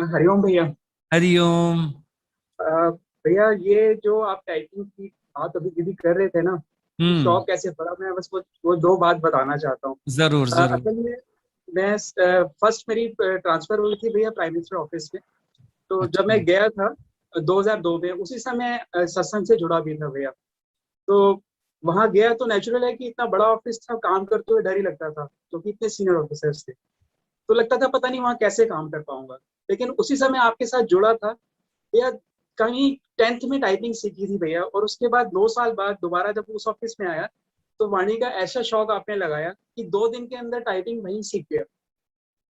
हरिओम भैया। हरिओम। अ, भैया ये जो आप टाइपिंग की बात अभी दीदी कर रहे थे ना, ये हम्म। शौक कैसे पड़ा, मैं बस वो दो बात बताना चाहता हूँ। जरूर जरूर। असल में मैं फर्स्ट मेरी ट्रांसफर हुई थी भैया प्राइम मिनिस्टर ऑफिस में। तो जब अच्छा। मैं गया था 2002 में, उसी समय सत्संग से जुड़ा भी था भैया। तो वहां गया तो नेचुरल है कि इतना बड़ा ऑफिस था, काम करते हुए डर ही लगता था क्योंकि इतने सीनियर ऑफिसर्स थे। तो लगता था पता नहीं वहां कैसे काम कर पाऊंगा। लेकिन उसी समय आपके साथ जुड़ा था भैया। कहीं 10th में टाइपिंग सीखी थी भैया, और उसके बाद 2 साल बाद दोबारा जब उस ऑफिस में आया तो वाणी का ऐसा शौक आपने लगाया कि 2 दिन के अंदर टाइपिंग वहीं सीख गया,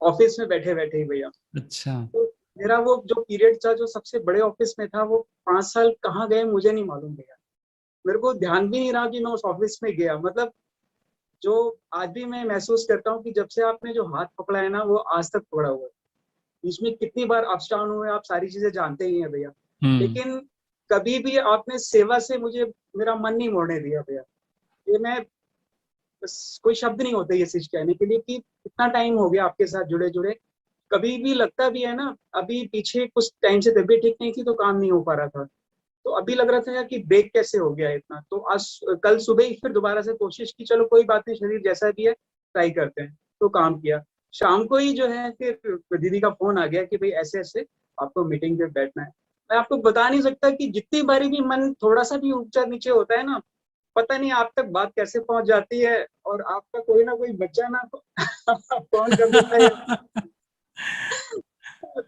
ऑफिस में बैठे बैठे ही भैया। अच्छा। तो मेरा वो जो पीरियड था जो सबसे बड़े ऑफिस में था, वो 5 साल कहाँ गए मुझे नहीं मालूम भैया। मेरे को ध्यान भी नहीं रहा कि मैं उस ऑफिस में गया। मतलब जो आज भी मैं महसूस करता हूँ कि जब से आपने जो हाथ पकड़ा है ना, वो आज तक पकड़ा हुआ है। बीच में कितनी बार अप्स डाउन हुए आप सारी चीजें जानते ही हैं भैया। हम्म। लेकिन कभी भी आपने सेवा से मुझे मेरा मन नहीं मोड़ने दिया भैया। ये मैं बस, कोई शब्द नहीं होते ये चीज कहने के लिए कि इतना टाइम हो गया आपके साथ जुड़े जुड़े। कभी भी लगता भी है ना, अभी पीछे कुछ टाइम से तबीयत ठीक नहीं थी तो काम नहीं हो पा रहा था। तो अभी लग रहा था यार कि ब्रेक कैसे हो गया इतना। तो आज कल सुबह ही फिर दोबारा से कोशिश की, चलो कोई बात नहीं, शरीर जैसा भी है ट्राई करते हैं। तो काम किया। शाम को ही जो है फिर दीदी का फोन आ गया कि भाई ऐसे ऐसे आपको मीटिंग पे बैठना है। मैं आपको बता नहीं सकता कि जितनी बारी भी मन थोड़ा सा भी ऊंचा नीचे होता है ना, पता नहीं आप तक बात कैसे पहुंच जाती है, और आपका कोई ना कोई बच्चा ना फोन कर देता है।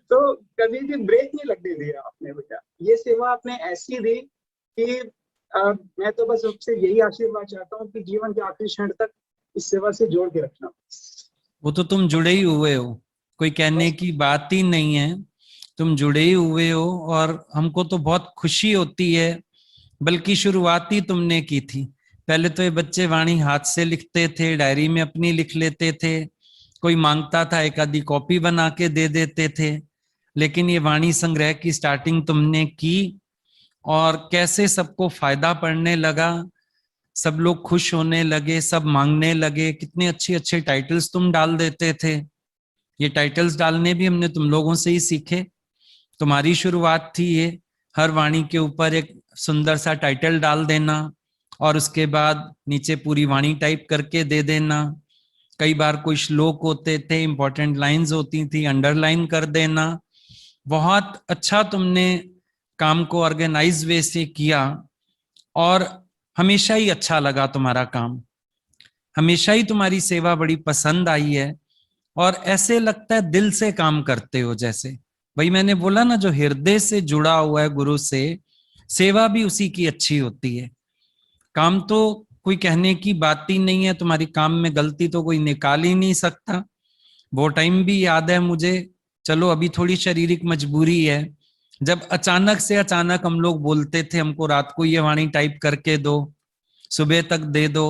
तो कभी भी ब्रेक नहीं लगने दिया आपने बेटा। ये सेवा आपने ऐसी दी कि मैं तो बस आपसे यही आशीर्वाद चाहता हूँ कि जीवन के आखिरी क्षण तक इस सेवा से जोड़ के रखना। वो तो तुम जुड़े ही हुए हो, कोई कहने बस। की बात ही नहीं है। तुम जुड़े ही हुए हो और हमको तो बहुत खुशी होती है। बल्कि शुरुआत ही तुमने की थी। पहले तो ये बच्चे वाणी हाथ से लिखते थे, डायरी में अपनी लिख लेते थे। कोई मांगता था एक आधी कॉपी बना के दे देते थे। लेकिन ये वाणी संग्रह की स्टार्टिंग तुमने की, और कैसे सबको फायदा पड़ने लगा। सब लोग खुश होने लगे, सब मांगने लगे। कितने अच्छे अच्छे टाइटल्स तुम डाल देते थे। ये टाइटल्स डालने भी हमने तुम लोगों से ही सीखे। तुम्हारी शुरुआत थी ये। हर वाणी के ऊपर एक सुंदर सा टाइटल डाल देना, और उसके बाद नीचे पूरी वाणी टाइप करके दे देना। कई बार कोई श्लोक होते थे, इंपॉर्टेंट लाइंस होती थी, अंडरलाइन कर देना। बहुत अच्छा तुमने काम को ऑर्गेनाइज वे से किया। और हमेशा ही अच्छा लगा तुम्हारा काम। हमेशा ही तुम्हारी सेवा बड़ी पसंद आई है। और ऐसे लगता है दिल से काम करते हो जैसे। वही मैंने बोला ना, जो हृदय से जुड़ा हुआ है गुरु से, सेवा भी उसी की अच्छी होती है। काम तो कोई कहने की बात ही नहीं है। तुम्हारी काम में गलती तो कोई निकाल ही नहीं सकता। वो टाइम भी याद है मुझे। चलो अभी थोड़ी शारीरिक मजबूरी है। जब अचानक से अचानक हम लोग बोलते थे हमको रात को ये वाणी टाइप करके दो, सुबह तक दे दो।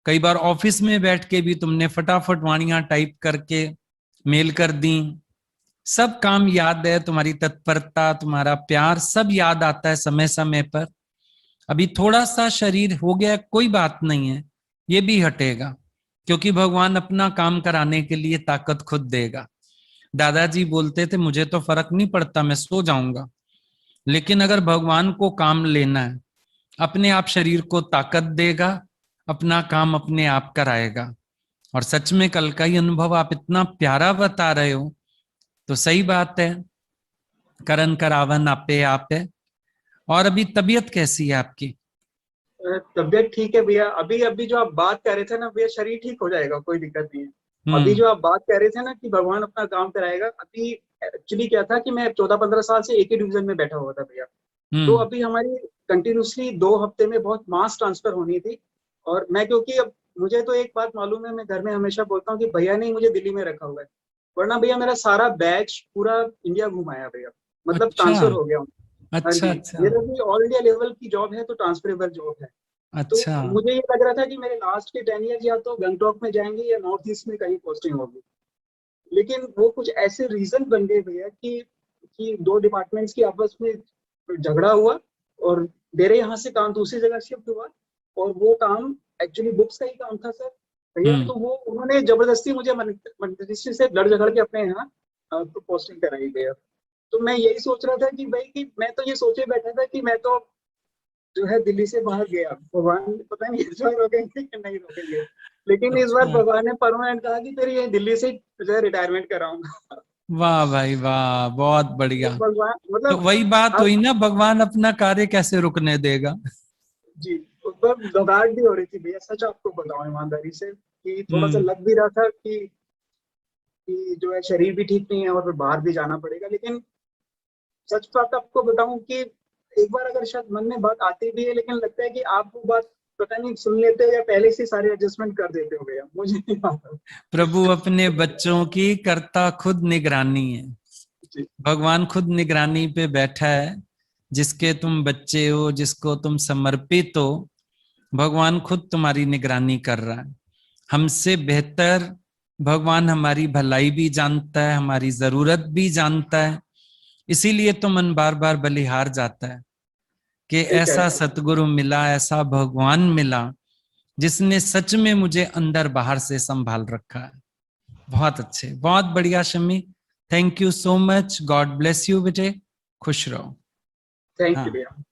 कई बार ऑफिस में बैठ के भी तुमने फटाफट वाणियां टाइप करके मेल कर दी। सब काम याद है, तुम्हारी तत्परता, तुम्हारा प्यार सब याद आता है समय समय पर। अभी थोड़ा सा शरीर हो गया, कोई बात नहीं है, ये भी हटेगा। क्योंकि भगवान अपना काम कराने के लिए ताकत खुद देगा। दादाजी बोलते थे मुझे तो फर्क नहीं पड़ता, मैं सो जाऊंगा। लेकिन अगर भगवान को काम लेना है, अपने आप शरीर को ताकत देगा, अपना काम अपने आप कराएगा। और सच में कल का ही अनुभव आप इतना प्यारा बता रहे हो, तो सही बात है। करण करावन आपे आप है। और अभी तबीयत कैसी है आपकी? तबियत ठीक है भैया। अभी अभी जो आप बात कर रहे थे ना भैया, शरीर ठीक हो जाएगा, कोई दिक्कत नहीं है। अभी हम्म। जो आप बात कर रहे थे ना कि भगवान अपना काम कराएगा, अभी एक्चुअली क्या था कि मैं 14-15 साल से एक ही डिवीजन में बैठा हुआ था भैया। तो हम्म। अभी हमारी कंटिन्यूसली 2 हफ्ते में बहुत मास ट्रांसफर होनी थी। और मैं क्योंकि अब मुझे तो एक बात मालूम है, मैं घर में हमेशा बोलता हूँ कि भैया ने ही मुझे दिल्ली में रखा हुआ है। वरना भैया मेरा सारा बैच पूरा इंडिया घुमाया भैया। मतलब अच्छा ट्रांसफर हो गया हूँ। हाँ अच्छा। जी। अच्छा मेरा भी ऑल इंडिया लेवल की जॉब है, तो ट्रांसफरेबल जॉब है। तो अच्छा। मुझे ये लग रहा था कि मेरे लास्ट के 10 ईयर या तो गंगटोक में जाएंगे या नॉर्थ ईस्ट में कहीं पोस्टिंग होगी। लेकिन वो कुछ ऐसे रीजन बन गए भैया कि दो डिपार्टमेंट्स की आपस में झगड़ा हुआ, और मेरे यहाँ से काम दूसरी जगह शिफ्ट हुआ। और वो काम एक्चुअली बुक्स का ही काम था सर भैया। हम्म। तो वो उन्होंने जबरदस्ती मुझे मजिस्ट्री से लड़ झगड़ के अपने यहाँ तो पोस्टिंग कराई भैया। तो मैं यही सोच रहा था कि भाई कि मैं तो ये सोचे बैठा था कि मैं तो जो है दिल्ली से बाहर गया, भगवान पता नहीं इस बार रोकेंगे कि नहीं रोकेंगे, लेकिन इस बार अच्छा, भगवान ने परमानेंट कहा कि तेरी ये दिल्ली से जो है रिटायरमेंट कराऊंगा। वाह भाई वाह, बहुत तो बढ़िया। भगवान तो मतलब वही बात अब हुई ना, भगवान अपना कार्य कैसे रुकने देगा। जी उस पर घबराहट भी हो रही थी भैया, सच आपको बताऊं ईमानदारी से कि थोड़ा सा हम्म। लग भी रहा था कि जो है शरीर भी ठीक नहीं है और फिर बाहर भी जाना पड़ेगा, लेकिन सच बात आपको बताऊं कि एक बार अगर शायद मन में बात आती भी है, लेकिन लगता है कि आप वो बात पता नहीं सुन लेते हो या पहले से सारे एडजस्टमेंट कर देते हो भैया, मुझे नहीं पता। प्रभु अपने बच्चों की करता खुद निगरानी है। जी भगवान खुद निगरानी पे बैठा है। जिसके तुम बच्चे हो, जिसको तुम समर्पित हो, भगवान खुद तुम्हारी निगरानी कर रहा है। हमसे बेहतर भगवान हमारी भलाई भी जानता है, हमारी जरूरत भी जानता है। इसीलिए तो मन बार बार बलिहार जाता है कि सही कह ऐसा रहे हैं। सतगुरु मिला, ऐसा भगवान मिला, जिसने सच में मुझे अंदर बाहर से संभाल रखा है। बहुत अच्छे, बहुत बढ़िया Shammi. Thank you so much, God bless you बेटे, खुश रहो। थैंक यू हाँ। भैया।